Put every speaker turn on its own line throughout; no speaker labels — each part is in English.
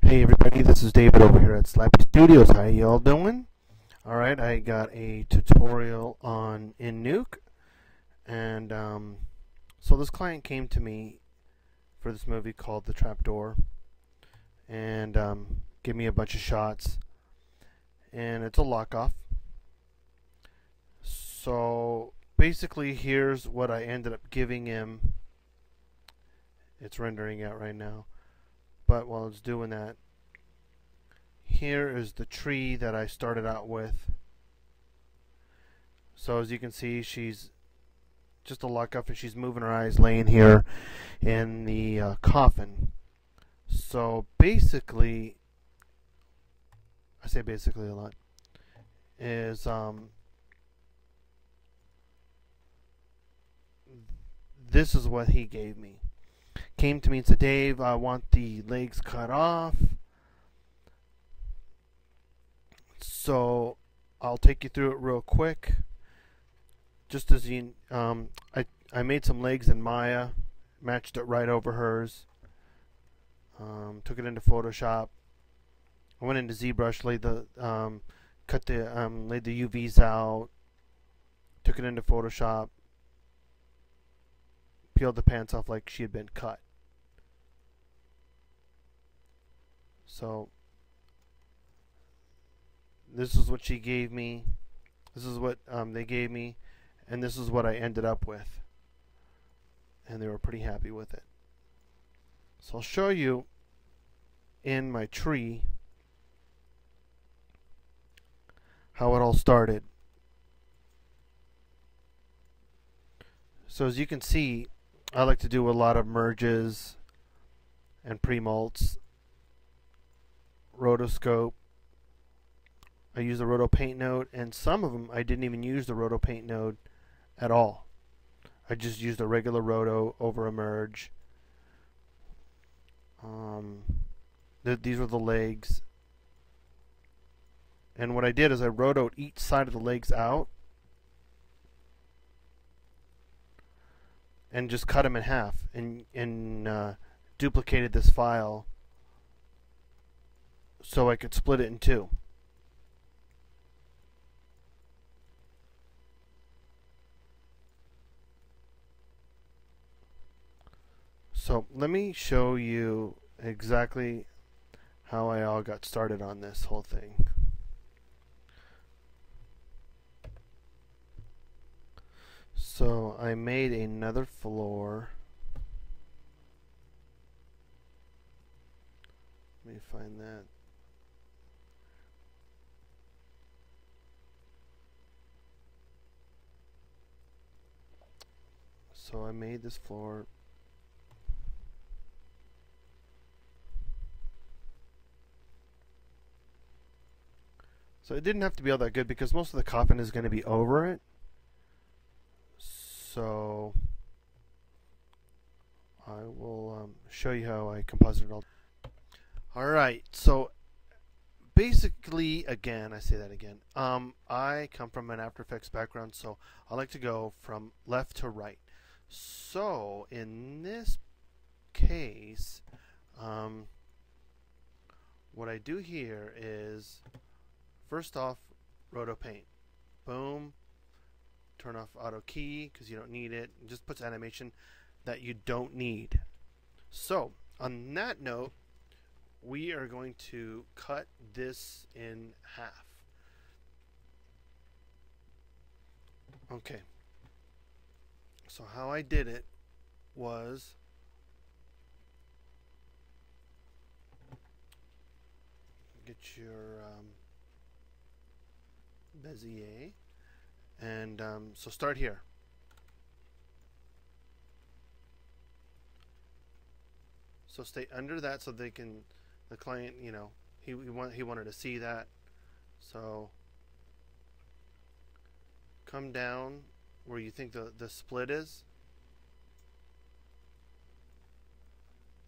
Hey everybody, this is David over here at Slappy Studios. How y'all doing? Alright, I got a tutorial on in NUKE, and so this client came to me for this movie called The Trapdoor, and gave me a bunch of shots, and it's a lock-off. So basically here's what I ended up giving him. It's rendering out right now. But while it's doing that, here is the tree that I started out with. So as you can see, she's just a lock up and she's moving her eyes laying here in the coffin. So basically, I say basically a lot, is this is what he gave me. Came to me and said, Dave, I want the legs cut off. So I'll take you through it real quick. Just as you, I made some legs in Maya, matched it right over hers. Took it into Photoshop. I went into ZBrush, laid the laid the UVs out. Took it into Photoshop. Peeled the pants off like she had been cut. So this is what she gave me. This is what they gave me, and this is what I ended up with. And they were pretty happy with it. So I'll show you in my tree how it all started. So as you can see, I like to do a lot of merges and pre-mults. Rotoscope. I use the Roto Paint node, and some of them I didn't even use the Roto Paint node at all. I just used a regular Roto over a merge. These were the legs, and what I did is I rotoed each side of the legs out and just cut them in half and duplicated this file so I could split it in two. So let me show you exactly how I all got started on this whole thing. So I made another floor. Let me find that. So I made this floor. So it didn't have to be all that good because most of the coffin is going to be over it. So I will show you how I composited all. Alright, so basically, again, I say that again, I come from an After Effects background, so I like to go from left to right. So in this case, what I do here is, first off, Roto Paint. Boom. Turn off Auto Key because you don't need it. It just puts animation that you don't need. So, on that note, we are going to cut this in half. Okay. So how I did it was get your Bezier, and so start here. So stay under that so they can, the client, you know, he wanted to see that. So come down where you think the split is,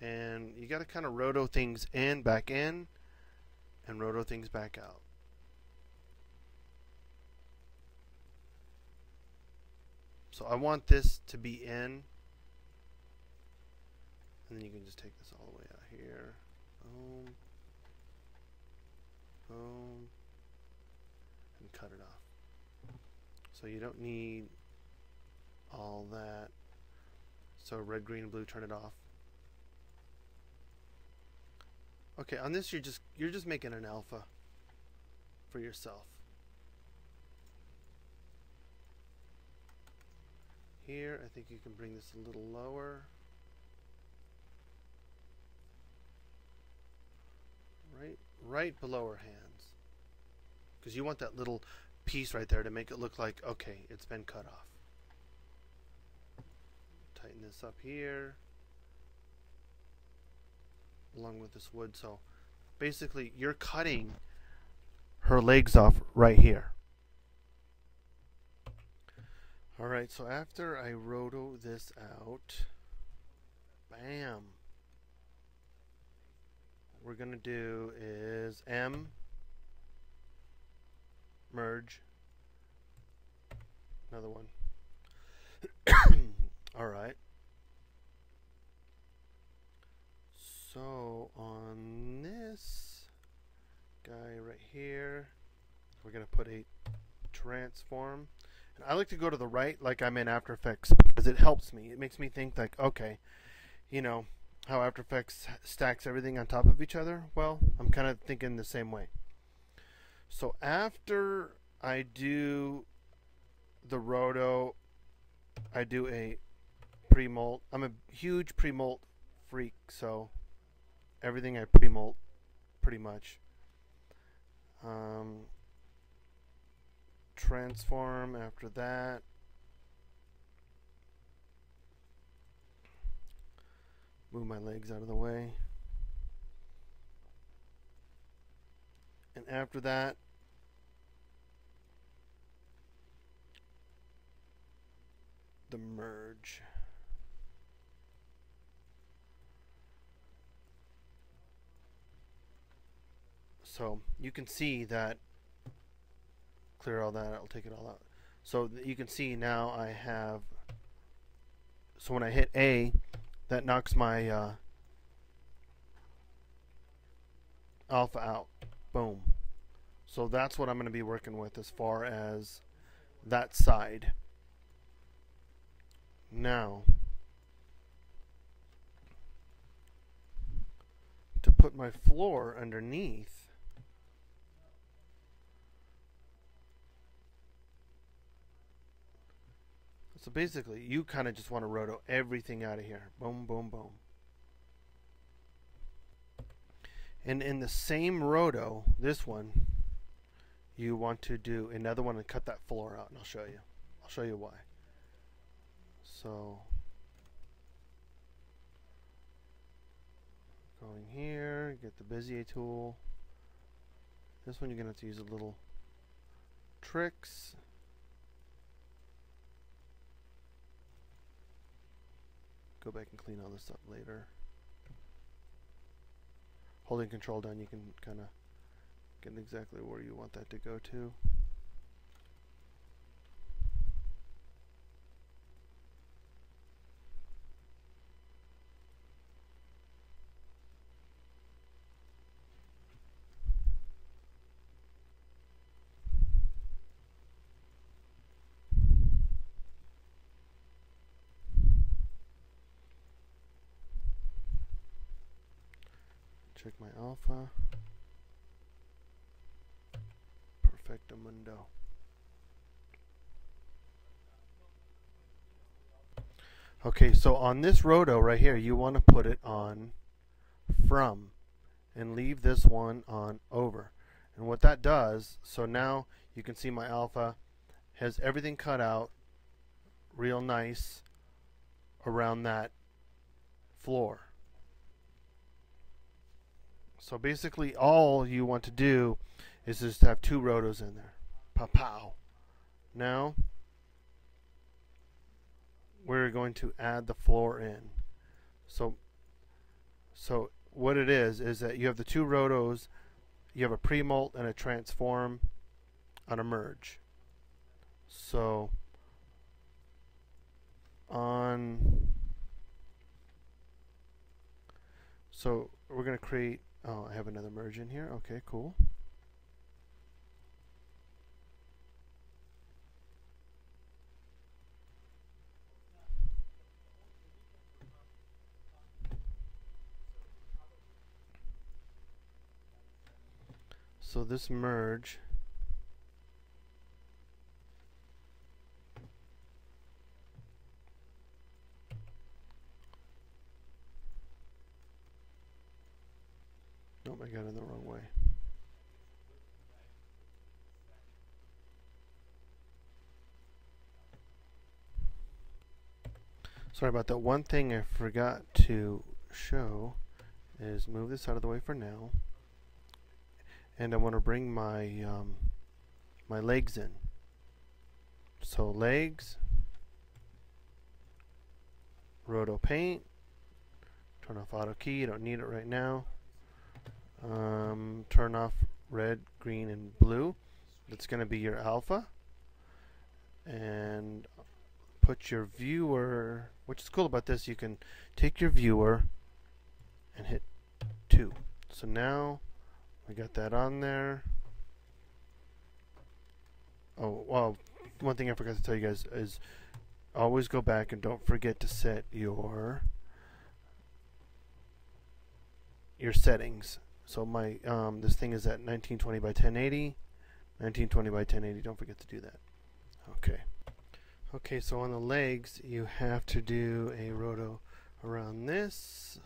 and you got to kind of roto things in, back in, and roto things back out. So I want this to be in, and then you can just take this all the way out here. Boom. And cut it off. So you don't need all that. So red, green, blue, turn it off. Okay, on this you're just making an alpha for yourself. Here, I think you can bring this a little lower. Right below our hands. Because you want that little piece right there to make it look like, okay, it's been cut off. Tighten this up here. Along with this wood. So basically you're cutting her legs off right here. Alright, so after I roto this out, bam, what we're going to do is M, merge, another one. Alright. So on this guy right here, we're going to put a transform. And I like to go to the right like I'm in After Effects because it helps me. It makes me think like, okay, you know, how After Effects stacks everything on top of each other? Well, I'm kind of thinking the same way. So after I do the roto, I do a pre-molt. I'm a huge pre-molt freak, so everything I pre-molt pretty much. Transform after that. Move my legs out of the way. And after that, the merge. So you can see that, clear all that, I'll take it all out. So you can see now I have, so when I hit A, that knocks my alpha out. Boom. So that's what I'm going to be working with as far as that side. Now, to put my floor underneath, so basically you kind of just want to roto everything out of here. Boom, boom, boom. And in the same roto, this one, you want to do another one and cut that floor out, and I'll show you. I'll show you why. So, going here, get the Bezier tool. This one you're going to have to use a little tricks. Go back and clean all this up later. Holding control down, you can kind of get exactly where you want that to go to. Check my alpha. Perfectamundo. Okay, so on this roto right here, you want to put it on from and leave this one on over. And what that does, so now you can see my alpha has everything cut out real nice around that floor. So basically all you want to do is just have two rotos in there. Pow. Now we're going to add the floor in. So what it is that you have the two rotos, you have a pre-molt and a transform on a merge. So we're going to create, oh, I have another merge in here. Okay, cool. So this merge nope, I got it the wrong way. Sorry about that. One thing I forgot to show is move this out of the way for now, and I want to bring my my legs in. So legs, Roto Paint, turn off Auto Key. You don't need it right now. Turn off red, green, and blue. That's going to be your alpha, and put your viewer. Which is cool about this, you can take your viewer and hit 2. So now we got that on there. Oh, well, one thing I forgot to tell you guys is always go back and don't forget to set your settings. So my this thing is at 1920 by 1080. 1920 by 1080. Don't forget to do that. Okay. Okay, so on the legs, you have to do a roto around this.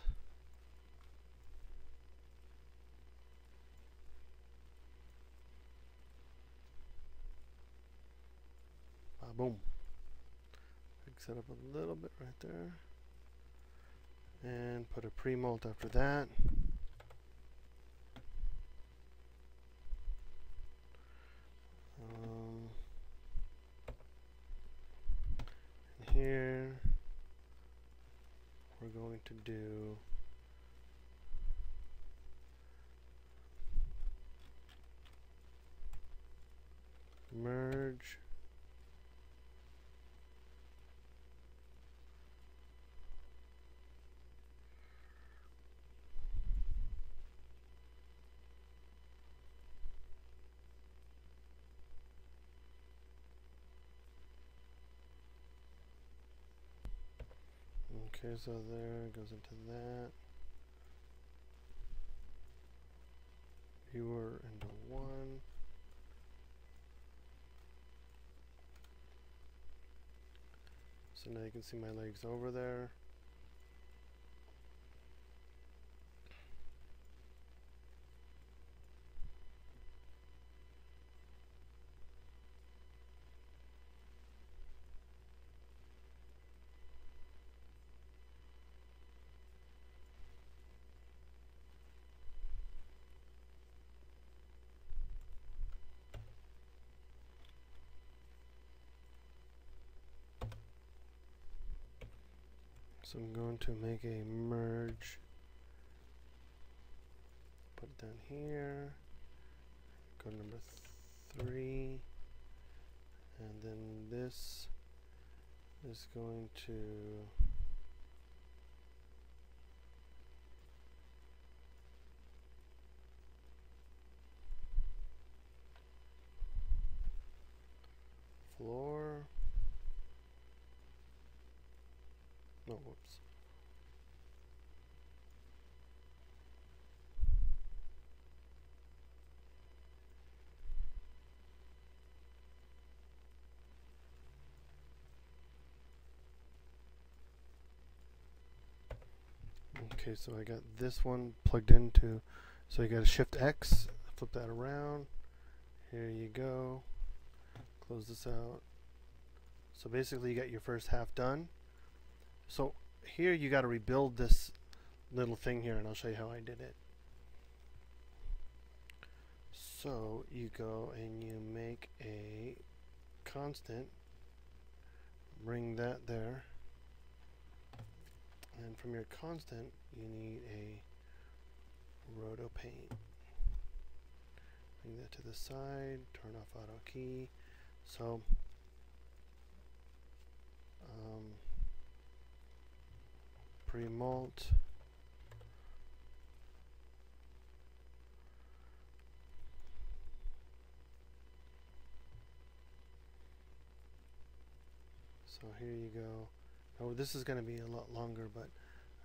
Boom. Fix it up a little bit right there. And put a pre-molt after that. Here we're going to do merge, okay, so there goes into that. Viewer into 1. So now you can see my legs over there. So I'm going to make a merge, put it down here, go to number 3, and then this is going to floor. No, whoops. Okay, so I got this one plugged into, so you got to Shift X, flip that around. Here you go. Close this out. So basically you got your first half done. So here you got to rebuild this little thing here, and I'll show you how I did it. So you go and you make a constant, bring that there, and from your constant you need a Roto Paint. Bring that to the side, turn off Auto Key. So pre-molt, so here you go. Now this is going to be a lot longer, but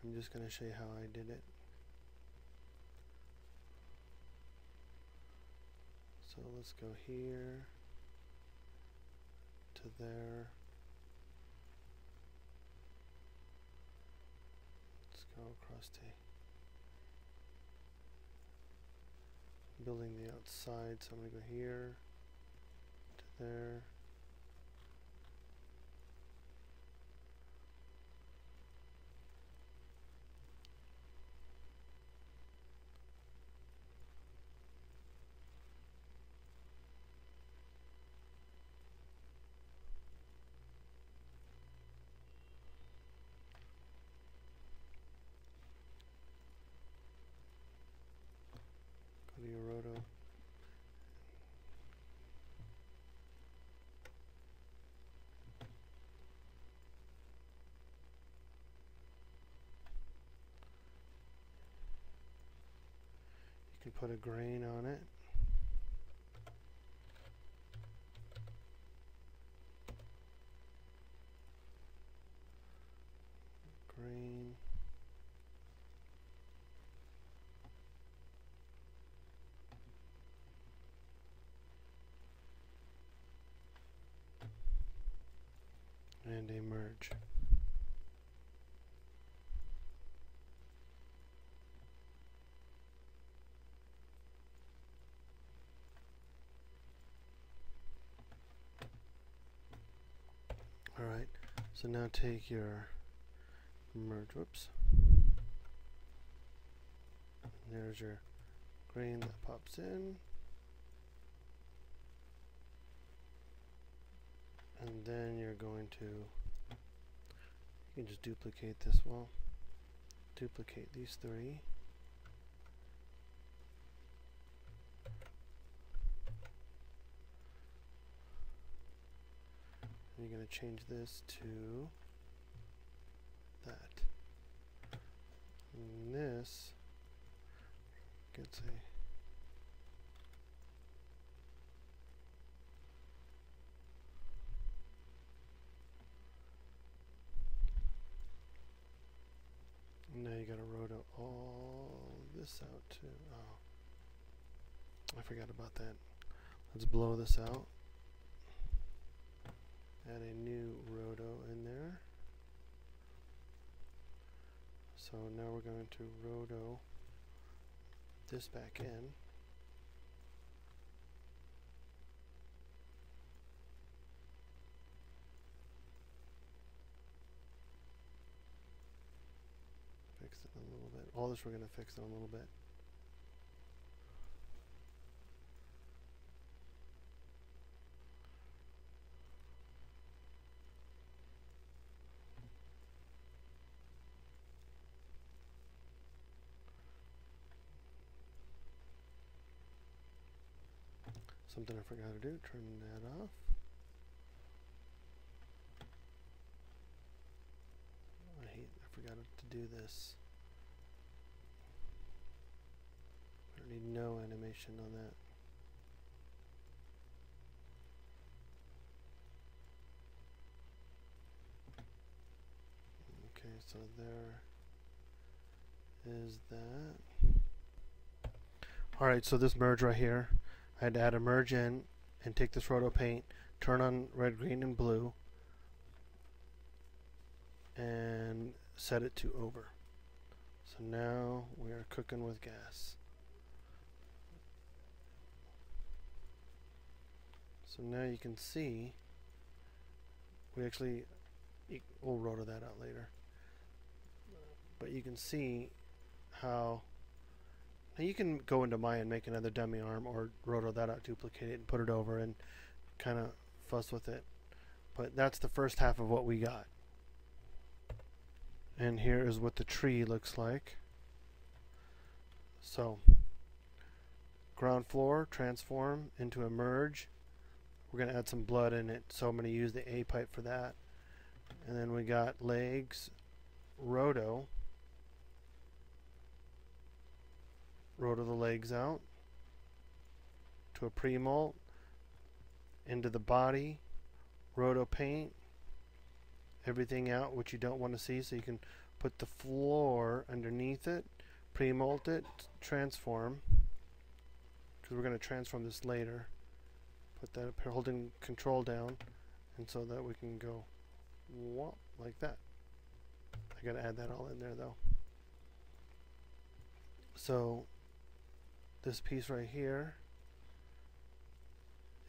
I'm just going to show you how I did it. So let's go here to there. Let's go across to building the outside. So I'm going to go here to there. Go to your roto. You can put a grain on it. Grain. And a merge. Alright, so now take your merge, whoops. There's your grain that pops in. And then you're going to, you can just duplicate this wall. Duplicate these three. And you're going to change this to that. And this gets a now you gotta roto all this out too. Oh, I forgot about that. Let's blow this out. Add a new roto in there. So now we're going to roto this back in. Fix it a little bit. All this we're going to fix it a little bit. Something I forgot to do, turn that off. I forgot to do this. I don't need no animation on that. Okay, so there is that. Alright, so this merge right here, I had to add a merge in and take this roto paint, turn on red, green, and blue, and set it to over. So now we are cooking with gas. So now you can see, we'll roto that out later, but you can see how, now you can go into Maya and make another dummy arm or roto that out, duplicate it, and put it over and kind of fuss with it. But that's the first half of what we got. And here is what the tree looks like. So, ground floor, transform into a merge. We're going to add some blood in it, so I'm going to use the A pipe for that. And then we got legs, roto. Roto the legs out to a pre-molt, into the body, roto paint, everything out which you don't want to see, so you can put the floor underneath it, pre-molt it, transform, because we're going to transform this later. Put that up here, holding control down, and so that we can go whoop, like that. I gotta add that all in there though. So this piece right here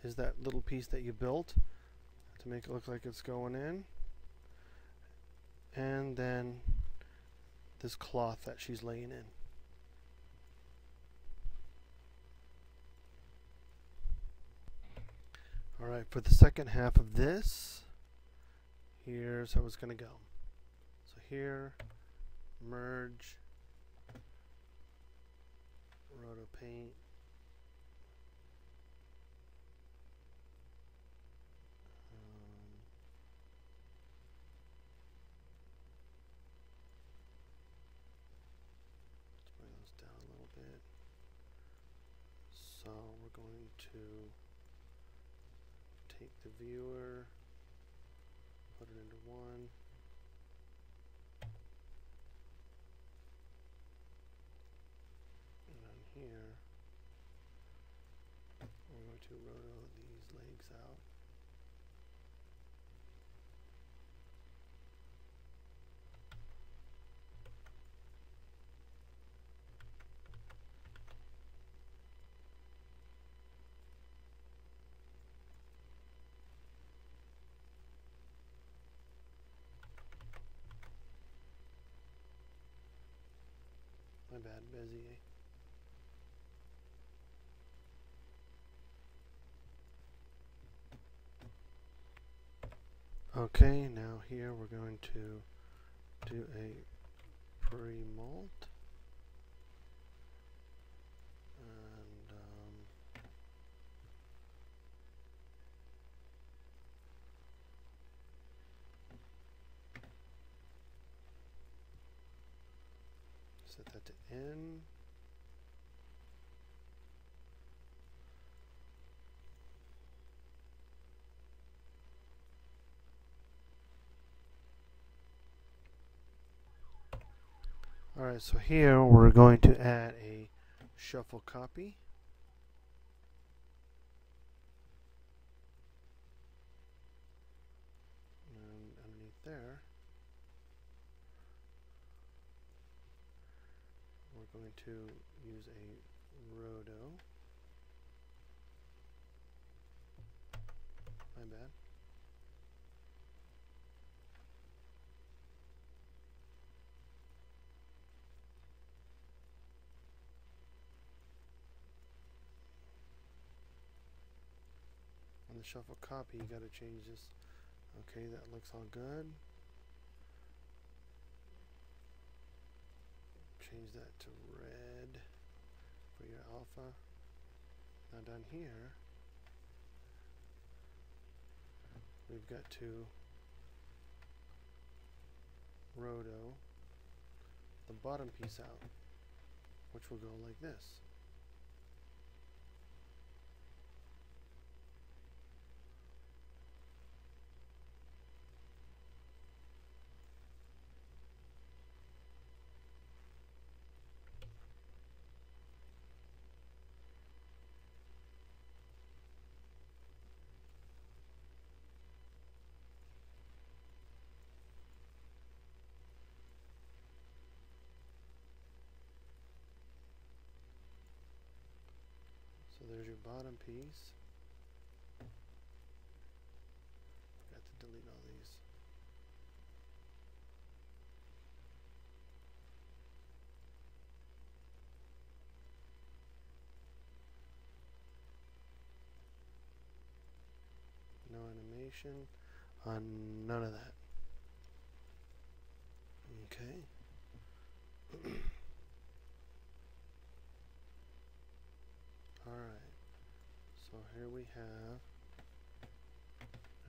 is that little piece that you built to make it look like it's going in, and then this cloth that she's laying in. Alright, for the second half of this, here's how it's going to go. So here, merge, roto paint, let's bring those down a little bit. So we're going to take the viewer, put it into one, and on here we're going to roto these legs out. My bad, Bezier. Okay, now here we're going to do a pre-molt. And set that to N. Alright, so here we're going to add a shuffle copy. And underneath there, we're going to use a roto. My bad. On the shuffle copy, you got to change this. Okay, that looks all good. Change that to red for your alpha. Now down here, we've got to roto the bottom piece out, which will go like this. So there's your bottom piece. Got to delete all these. No animation on none of that. Okay. Alright, so here we have,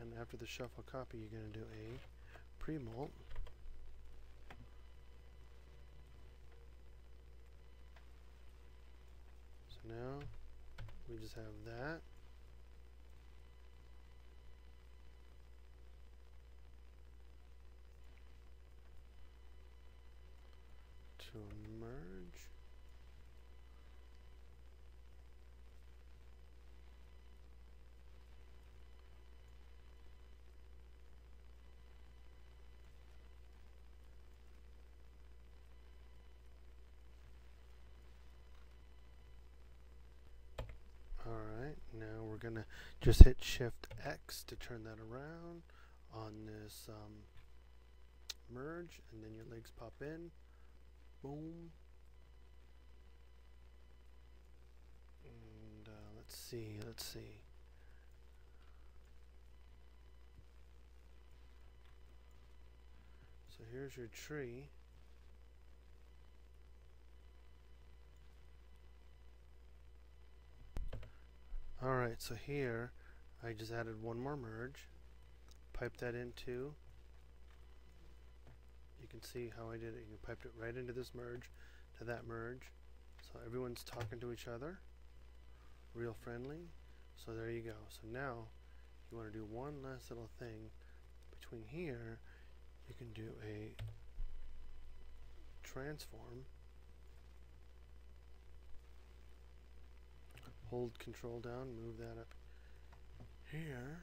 and after the shuffle copy, you're going to do a pre-molt. So now we just have that. To merge. gonna just hit Shift X to turn that around on this merge, and then your legs pop in. Boom. And let's see. So here's your tree. Alright, so here I just added one more merge. Pipe that into, you can see how I did it. You piped it right into this merge to that merge. So everyone's talking to each other. Real friendly. So there you go. So now you want to do one last little thing between here. You can do a transform. Hold control down, move that up here.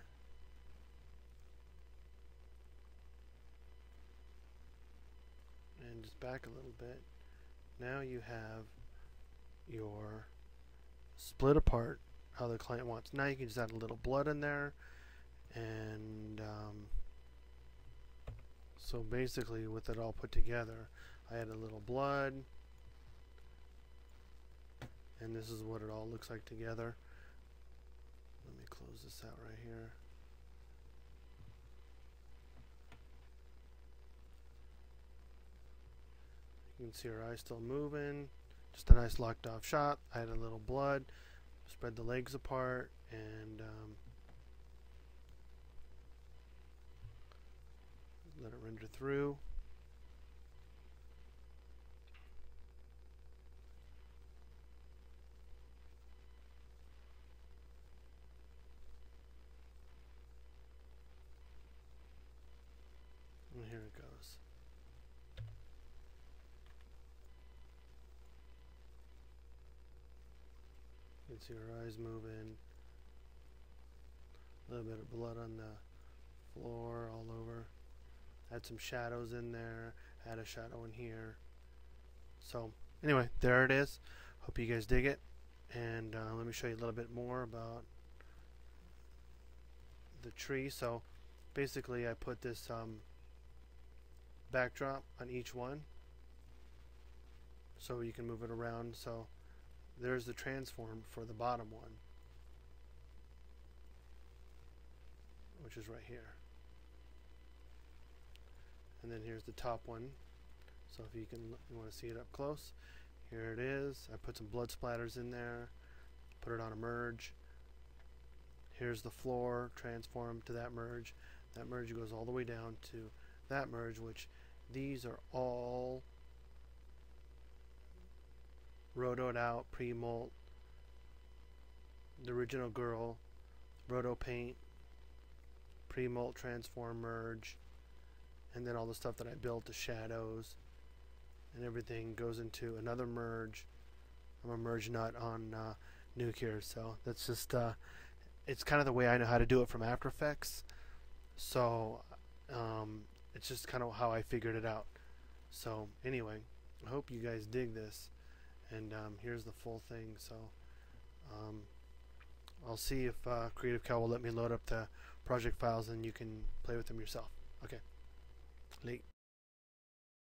And just back a little bit. Now you have your split apart how the client wants. Now you can just add a little blood in there, and so basically with it all put together, I add a little blood, and this is what it all looks like together. Let me close this out right here. You can see her eyes still moving. Just a nice locked off shot. I had a little blood. Spread the legs apart, and let it render through. And here it goes. You can see her eyes moving. A little bit of blood on the floor all over. Add some shadows in there. Add a shadow in here. So anyway, there it is. Hope you guys dig it. And let me show you a little bit more about the tree. So basically I put this backdrop on each one so you can move it around. So there's the transform for the bottom one, which is right here. And then here's the top one. So if you want to see it up close, here it is. I put some blood splatters in there, put it on a merge. Here's the floor, transform to that merge. That merge goes all the way down to that merge, which these are all rotoed out, pre-molt, the original girl, roto paint, pre-molt, transform, merge, and then all the stuff that I built, the shadows and everything goes into another merge. I'm a merge nut on NUKE here, so that's just it's kind of the way I know how to do it from After Effects. So it's just kind of how I figured it out. So anyway, I hope you guys dig this. And here's the full thing. So I'll see if Creative Cow will let me load up the project files and you can play with them yourself. Okay, late.